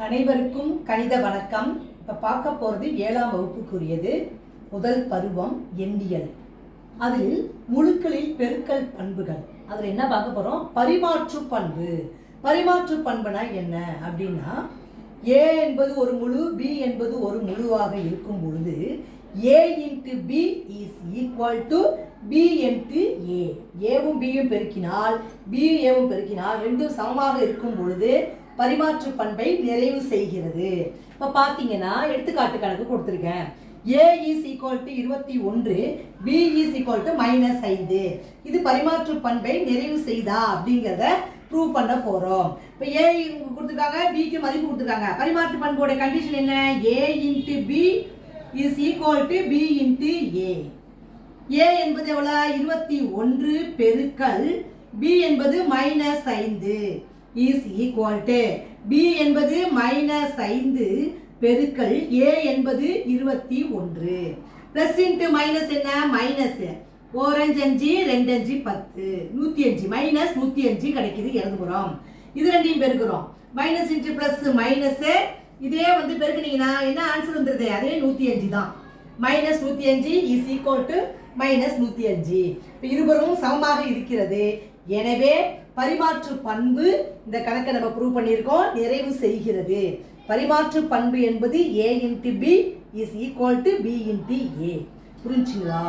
அனைவருக்கும் கணித வணக்கம். இப்போ பார்க்க போகிறது 7ஆம் வகுப்புக்குரியது முதல் பருவம் எண்ணியல். அதில் முழுக்களில் பெருக்கல் பண்புகள். அதில் என்ன பார்க்க போகிறோம்? பரிமாற்று பண்பு. பரிமாற்று பண்புனா என்ன அப்படின்னா, ஏ என்பது ஒரு முழு, பி என்பது ஒரு முழுவாக இருக்கும் பொழுது A into B is equal to B into A. ஏவும் பியும் பெருக்கினால் பி ஏவும் பெருக்கினால் ரெண்டும் சமமாக இருக்கும் பொழுது பரிமாற்று பண்பை நிறைவு செய்கிறது. இப்போ பார்த்தீங்கன்னா எடுத்துக்காட்டு கணக்கு கொடுத்துருக்கேன். A is equal to 21, B is equal to -5. இது பரிமாற்று பண்பை நிறைவு செய்தா அப்படிங்கிறத ப்ரூவ் பண்ண போகிறோம். இப்போ ஏ கொடுத்துருக்காங்க, பிக்கு மதிப்பு கொடுத்துருக்காங்க. பரிமாற்று பண்போட கண்டிஷன் என்ன? A into B is equal to B into A. A என்பது எவ்வளோ? 21 பெருக்கல் பி என்பது -5 இஸ் ஈக்குவல் டு பி என்பது -5 பெருக்கல் ஏ என்பது 21. பிளஸ் இன்ட்டு மைனஸ் என்ன? மைனஸ் 4 5 2 5 10 105 -105 கிடைக்குது இடதுபுறம். இது ரெண்டையும் பெருக்கிறோம். மைனஸ் இன்ட்டு பிளஸ் மைனஸ், இதே வந்து பெருக்குனீங்கன்னா என்ன ஆன்சர் வந்துருது? அதே 105 தான். -105 இஸ் ஈக்குவல் டு -105. இப்போ இருபுறமும் சமமாக இருக்கிறது. எனவே பரிமாற்று பண்பு இந்த கணக்கை நம்ம ப்ரூவ் பண்ணியிருக்கோம், நிறைவு செய்கிறது. பரிமாற்று பண்பு என்பது A into B is equal to B into A. புரிஞ்சுங்களா?